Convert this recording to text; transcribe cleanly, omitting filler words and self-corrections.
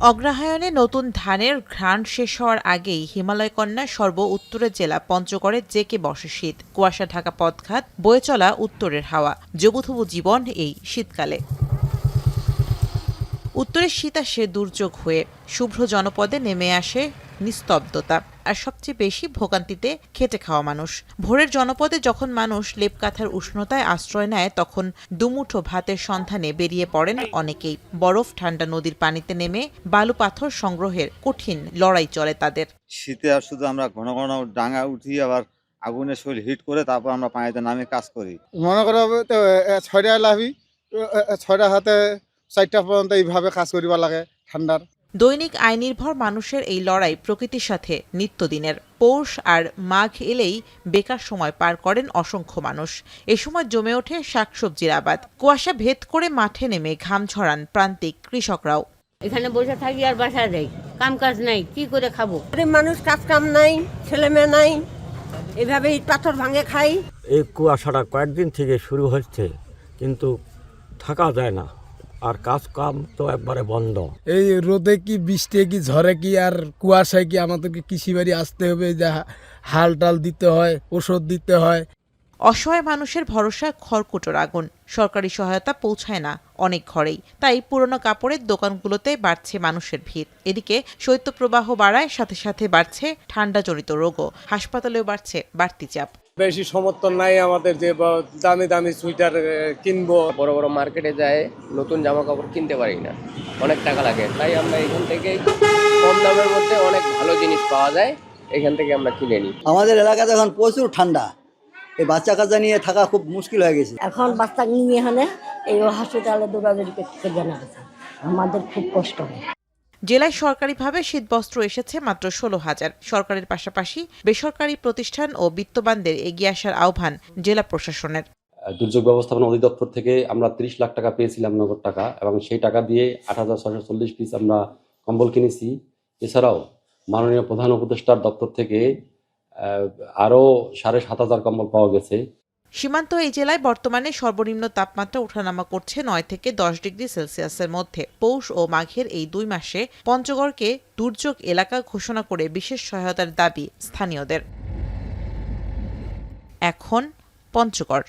অগ্রহায়ণে নতুন ধানের ঘ্রাণ শেষ হওয়ার আগেই হিমালয় কন্যা সর্ব উত্তরের জেলা পঞ্চগড়ে জেঁকে বসে শীত। কুয়াশা ঢাকা পথঘাট, বয়ে চলা উত্তরের হাওয়া, জবুথবু জীবন এই শীতকালে। উত্তরের শীত আসে দুর্যোগ হয়ে, শুভ্র জনপদে নেমে আসে নিস্তব্ধতা, আর সবচেয়ে বেশি ভোগান্তিতে খেটে খাওয়া মানুষ। ভোরের জনপদে যখন মানুষ লেপকাথার উষ্ণতায় আশ্রয় নেয়, তখন দুমুঠো ভাতের সন্ধানে বেরিয়ে পড়েন অনেকেই। বরফ ঠান্ডা নদীর পানিতে নেমে বালু পাথর সংগ্রহের কঠিন লড়াই চলে তাদের। শীতে আর শুধু আমরা ঘন ঘন ডাঙা উঠি, আবার আগুনের শরীর হিট করে তারপর আমরা পানিতে নামে কাজ করি। মনে করো তো 6টায় লাভি, 6টা হাতে 4টা পর্যন্ত এইভাবে কাজ করিবা লাগে ঠান্ডার। দৈনিক আয় নির্ভর মানুষের এই লড়াই প্রকৃতির সাথে নিত্যদিনের। পৌষ আর মাঘ এলেই বেকার সময় পার করেন অসংখ্য মানুষ। এ সময় জমে ওঠে শাকসবজির আবাদ। কুয়াশা ভেদ করে মাঠে নেমে ঘাম ঝরান প্রান্তিক কৃষকরাও। এখানে বসে থাকি আর বাসায় যাই, কাম কাজ নাই, কি করে খাবো? মানুষ কাজ কাম নাই, ছেলে মেয়ে নাই, এভাবে ইট পাথর ভাঙে খাই। এই কুয়াশাটা কয়েকদিন থেকে শুরু হচ্ছে, কিন্তু থাকা যায় না, আর কাজ কাম তো একবারে বন্ধ। এই রোদে কি, বৃষ্টি কি, ঝড়ে কি, আর কুয়াশায় কি আমাদেরকে কৃষি বাড়ি আসতে হবে, যা হাল টাল দিতে হয়, ওষুধ দিতে হয়। অসহায় মানুষের ভরসা খড়কুটোর আগুন। সরকারি সহায়তা পৌঁছায় না অনেক ঘরেই, তাই পুরনো কাপড়ের দোকানগুলোতে বাড়ছে মানুষের ভিড়। এদিকে শৈত্যপ্রবাহ বাড়ায়, সাথে সাথে বাড়ছে ঠান্ডাজনিত রোগও। হাসপাতালেও বাড়ছে বাড়তি চাপ। বেশি সমর্থন নাই আমাদের যে দামি দামি সুইটার কিনবো। বড় বড় মার্কেটে যায় নতুন জামা কাপড় কিনতে পারি না, অনেক টাকা লাগে। তাই আমরা এখান থেকে কম দামের মধ্যে অনেক ভালো জিনিস পাওয়া যায়, এখান থেকে আমরা কিনে নিই। আমাদের এলাকাতে এখন প্রচুর ঠান্ডা, এই বাচ্চা কাচ্চা নিয়ে থাকা খুব মুশকিল হয়ে গেছে। এখন বাচ্চা নিয়ে এখানে এই হসপিটালে দৌড়াদৌড়ি করতে জানা গেছে, আমাদের খুব কষ্ট হয়। জেলায় সরকারিভাবে শীতবস্ত্র এসেছে মাত্র 16,000। সরকারের পাশাপাশি বেসরকারি প্রতিষ্ঠান ও বিত্তবানদের এগিয়ে আসার আহ্বান জেলা প্রশাসনের। দুর্যোগ ব্যবস্থাপনা অধিদপ্তর থেকে আমরা 30 লাখ টাকা পেয়েছিলাম, নগদ টাকা, এবং সেই টাকা দিয়ে 8,640 পিস আমরা কম্বল কিনেছি। এছাড়াও মাননীয় প্রধান উপদেষ্টার দপ্তর থেকে আরও 7,500 কম্বল পাওয়া গেছে। সীমান্ত এই জেলায় বর্তমানে সর্বনিম্ন তাপমাত্রা ওঠানামা করছে 9 থেকে 10 ডিগ্রি সেলসিয়াসের মধ্যে। পৌষ ও মাঘের এই 2 মাসে পঞ্চগড়কে দুর্যোগ এলাকা ঘোষণা করে বিশেষ সহায়তার দাবি স্থানীয়দের। এখন পঞ্চগড়।